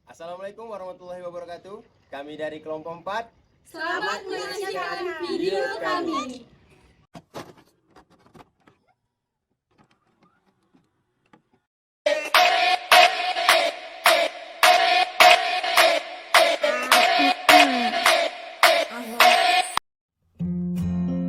Assalamualaikum warahmatullahi wabarakatuh. Kami dari kelompok 4. Selamat menyaksikan video kami.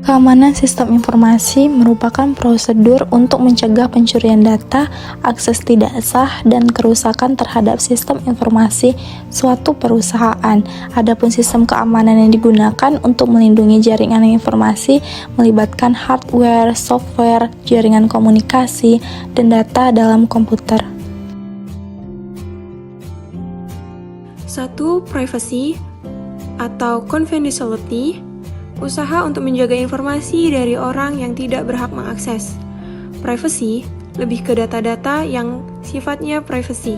Keamanan sistem informasi merupakan prosedur untuk mencegah pencurian data, akses tidak sah, dan kerusakan terhadap sistem informasi suatu perusahaan. Adapun sistem keamanan yang digunakan untuk melindungi jaringan informasi melibatkan hardware, software, jaringan komunikasi, dan data dalam komputer. 1. Privacy atau confidentiality, usaha untuk menjaga informasi dari orang yang tidak berhak mengakses. Privacy lebih ke data-data yang sifatnya privacy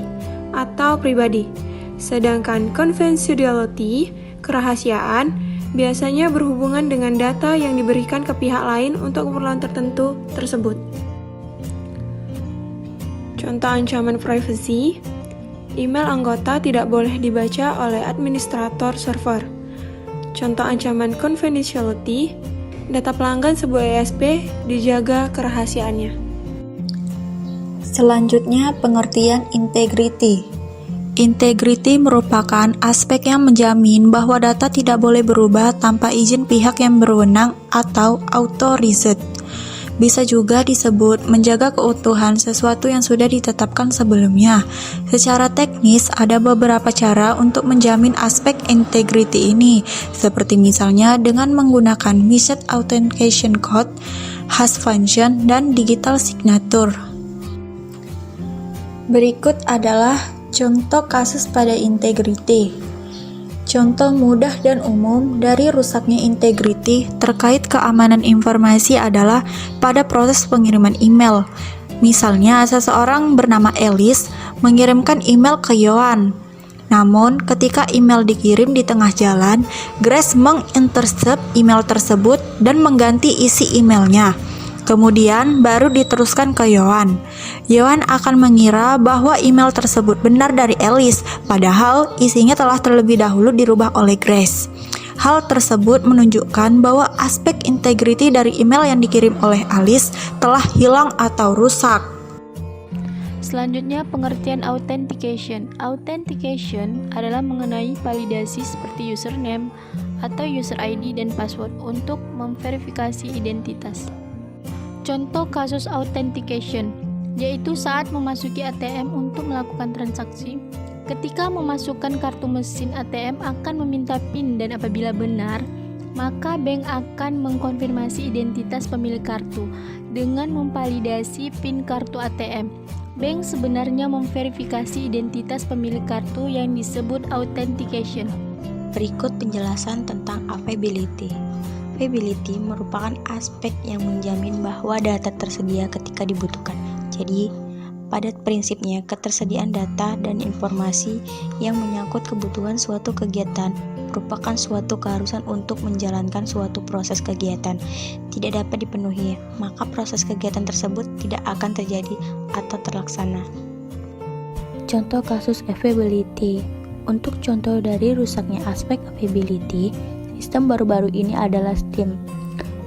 atau pribadi. Sedangkan confidentiality, kerahasiaan, biasanya berhubungan dengan data yang diberikan ke pihak lain untuk keperluan tertentu tersebut. Contoh ancaman privacy, email anggota tidak boleh dibaca oleh administrator server. Contoh ancaman confidentiality, data pelanggan sebuah ESP dijaga kerahasiaannya. Selanjutnya, pengertian integrity. Integrity merupakan aspek yang menjamin bahwa data tidak boleh berubah tanpa izin pihak yang berwenang atau authorized. Bisa juga disebut menjaga keutuhan sesuatu yang sudah ditetapkan sebelumnya. Secara teknis, ada beberapa cara untuk menjamin aspek integrity ini, seperti misalnya dengan menggunakan method authentication code, hash function, dan digital signature. Berikut adalah contoh kasus pada integrity. Contoh mudah dan umum dari rusaknya integrity terkait keamanan informasi adalah pada proses pengiriman email. Misalnya, seseorang bernama Alice mengirimkan email ke Yohan. Namun, ketika email dikirim di tengah jalan, Grace mengintercept email tersebut dan mengganti isi emailnya. Kemudian baru diteruskan ke Yohan. Yohan akan mengira bahwa email tersebut benar dari Alice, padahal isinya telah terlebih dahulu dirubah oleh Grace. Hal tersebut menunjukkan bahwa aspek integrity dari email yang dikirim oleh Alice telah hilang atau rusak. Selanjutnya, pengertian authentication. Authentication adalah mengenai validasi seperti username atau user ID dan password untuk memverifikasi identitas. Contoh kasus authentication, yaitu saat memasuki ATM untuk melakukan transaksi. Ketika memasukkan kartu mesin ATM akan meminta PIN dan apabila benar, maka bank akan mengkonfirmasi identitas pemilik kartu dengan memvalidasi PIN kartu ATM. Bank sebenarnya memverifikasi identitas pemilik kartu yang disebut authentication. Berikut penjelasan tentang availability. Availability merupakan aspek yang menjamin bahwa data tersedia ketika dibutuhkan. Jadi, pada prinsipnya, ketersediaan data dan informasi yang menyangkut kebutuhan suatu kegiatan merupakan suatu keharusan untuk menjalankan suatu proses kegiatan. Tidak dapat dipenuhi, maka proses kegiatan tersebut tidak akan terjadi atau terlaksana. Contoh kasus availability. Untuk contoh dari rusaknya aspek availability, sistem baru-baru ini adalah Steam.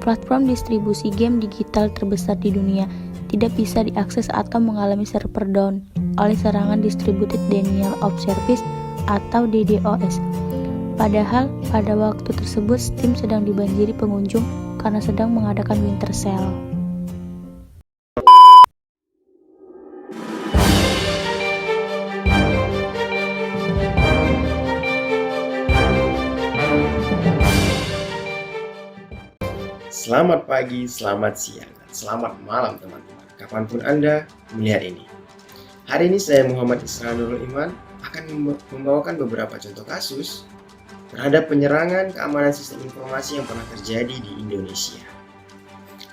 Platform distribusi game digital terbesar di dunia tidak bisa diakses atau mengalami server down oleh serangan Distributed Denial of Service atau DDoS. Padahal pada waktu tersebut Steam sedang dibanjiri pengunjung karena sedang mengadakan winter sale. Selamat pagi, selamat siang, dan selamat malam teman-teman, kapanpun Anda melihat ini. Hari ini saya Muhammad Isra Nurul Iman akan membawakan beberapa contoh kasus terhadap penyerangan keamanan sistem informasi yang pernah terjadi di Indonesia.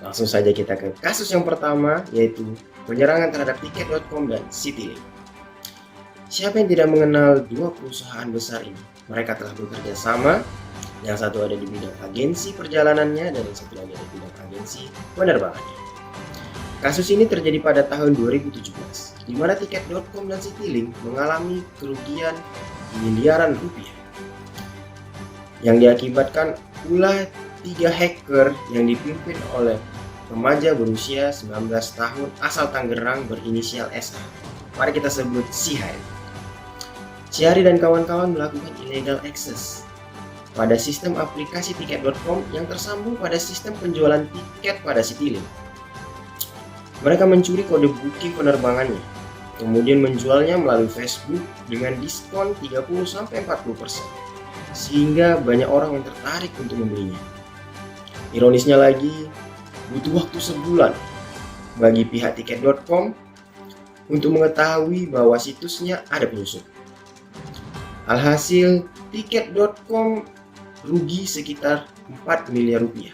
Langsung saja kita ke kasus yang pertama, yaitu penyerangan terhadap tiket.com dan Citylink. Siapa yang tidak mengenal dua perusahaan besar ini? Mereka telah bekerja sama. Yang satu ada di bidang agensi perjalanannya dan yang satu lagi ada di bidang agensi penerbangannya. Kasus ini terjadi pada tahun 2017. di mana tiket.com dan Citylink mengalami kerugian miliaran rupiah yang diakibatkan ulah 3 hacker yang dipimpin oleh remaja berusia 19 tahun asal Tangerang berinisial SA. Mari kita sebut Syihari. Syihari dan kawan-kawan melakukan illegal access pada sistem aplikasi tiket.com yang tersambung pada sistem penjualan tiket pada Citylink. Mereka mencuri kode booking penerbangannya, kemudian menjualnya melalui Facebook dengan diskon 30-40%, sehingga banyak orang yang tertarik untuk membelinya. Ironisnya lagi, butuh waktu sebulan bagi pihak tiket.com untuk mengetahui bahwa situsnya ada penyusup. Alhasil, tiket.com rugi sekitar 4 miliar rupiah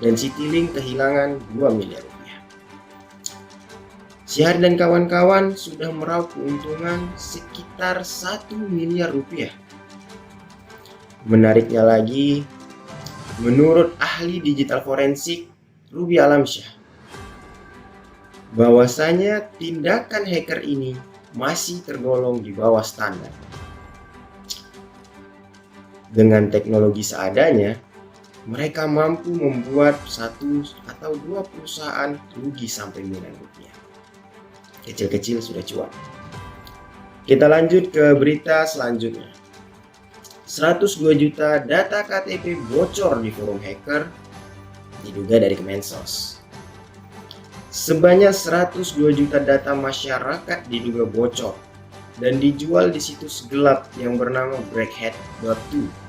dan Citylink kehilangan 2 miliar rupiah. Syihari dan kawan-kawan sudah meraup keuntungan sekitar 1 miliar rupiah. Menariknya lagi, menurut ahli digital forensik Ruby Alamsyah, bahwasanya tindakan hacker ini masih tergolong di bawah standar. Dengan teknologi seadanya, mereka mampu membuat 1 atau 2 perusahaan rugi sampai miliaran rupiah. Kecil-kecil sudah cuan. Kita lanjut ke berita selanjutnya. 102 juta data KTP bocor di forum hacker, diduga dari Kemensos. Sebanyak 102 juta data masyarakat diduga bocor dan dijual di situs gelap yang bernama Blackhat.to.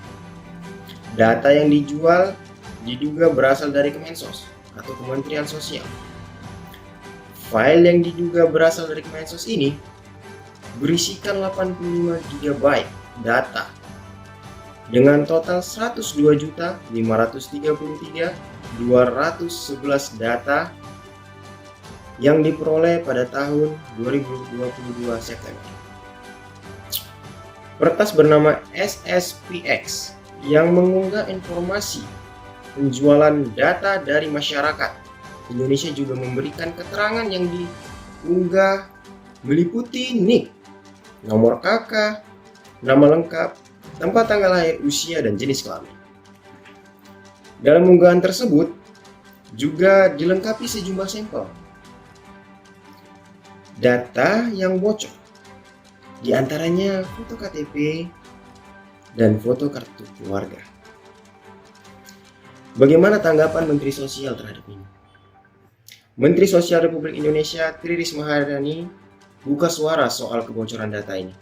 Data yang dijual diduga berasal dari Kemensos atau Kementerian Sosial. File yang diduga berasal dari Kemensos ini berisikan 85 GB data dengan total 102.533.211 data yang diperoleh pada tahun 2022 September. Peretas bernama SSPX yang mengunggah informasi penjualan data dari masyarakat Indonesia juga memberikan keterangan yang diunggah meliputi nik, nomor KK, nama lengkap, tempat tanggal lahir, usia, dan jenis kelamin. Dalam unggahan tersebut juga dilengkapi sejumlah sampel data yang bocor, di antaranya foto KTP dan foto kartu keluarga. Bagaimana tanggapan Menteri Sosial terhadap ini? Menteri Sosial Republik Indonesia Tri Risma hari ini buka suara soal kebocoran data ini.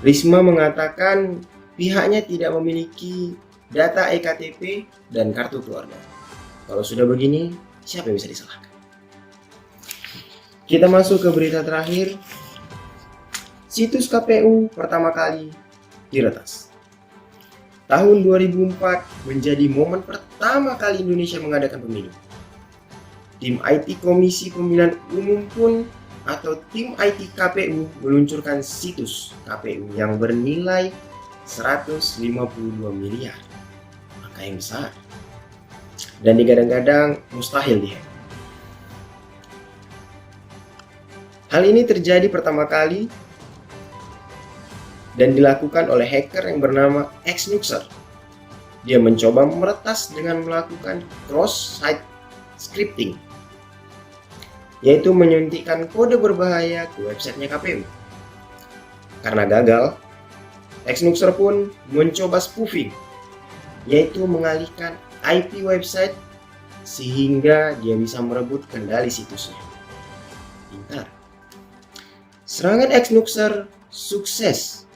Risma mengatakan pihaknya tidak memiliki data eKTP dan kartu keluarga. Kalau sudah begini, siapa yang bisa disalahkan? Kita masuk ke berita terakhir. Situs KPU pertama kali diretas. Tahun 2004 menjadi momen pertama kali Indonesia mengadakan pemilu. Tim IT Komisi Pemilihan Umum pun atau tim IT KPU meluncurkan situs KPU yang bernilai 152 miliar. Angka yang besar. Dan digadang-gadang mustahil dihack. Hal ini terjadi pertama kali dan dilakukan oleh hacker yang bernama Xnuxer. Dia mencoba meretas dengan melakukan cross-site scripting, yaitu menyuntikkan kode berbahaya ke websitenya KPU. Karena gagal, Xnuxer pun mencoba spoofing, yaitu mengalihkan IP website sehingga dia bisa merebut kendali situsnya. Pintar. Serangan Xnuxer sukses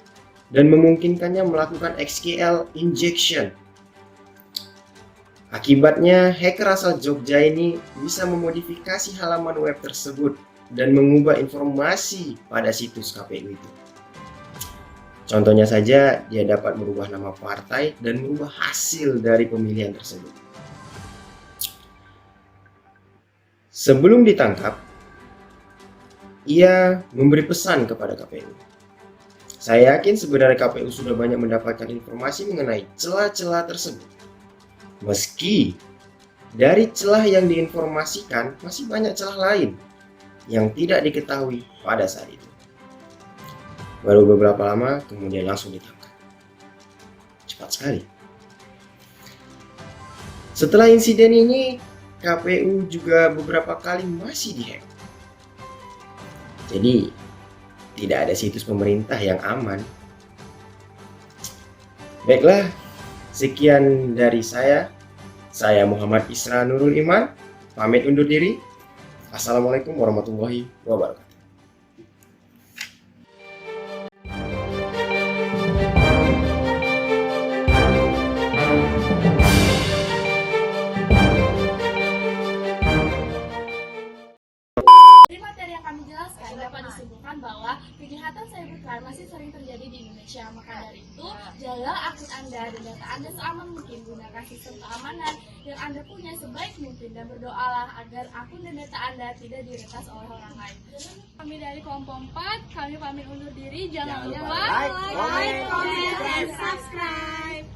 dan memungkinkannya melakukan SQL injection. Akibatnya, hacker asal Jogja ini bisa memodifikasi halaman web tersebut dan mengubah informasi pada situs KPU itu. Contohnya saja, dia dapat merubah nama partai dan merubah hasil dari pemilihan tersebut. Sebelum ditangkap, ia memberi pesan kepada KPU. Saya yakin sebenarnya KPU sudah banyak mendapatkan informasi mengenai celah-celah tersebut. Meski dari celah yang diinformasikan masih banyak celah lain yang tidak diketahui pada saat itu. Baru beberapa lama kemudian langsung ditangkap. Cepat sekali. Setelah insiden ini, KPU juga beberapa kali masih dihack. Jadi, tidak ada situs pemerintah yang aman. Baiklah, sekian dari saya. Saya Muhammad Isra Nurul Iman, pamit undur diri. Assalamualaikum warahmatullahi wabarakatuh. Dari materi yang kami jelaskan dapat disimpulkan bahwa kejahatan cybercrime masih sering terjadi di Indonesia. Maka dari itu, jaga akun Anda dan data Anda seaman mungkin. Gunakan sistem keamanan yang Anda punya sebaik mungkin dan berdoalah agar akun dan data Anda tidak diretas oleh orang lain. Kami dari kelompok 4, kami pamit undur diri. Jangan lupa like, comment, dan subscribe.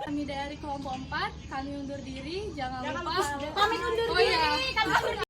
Kami dari kelompok 4, kami undur diri. Jangan lupa pamit undur diri.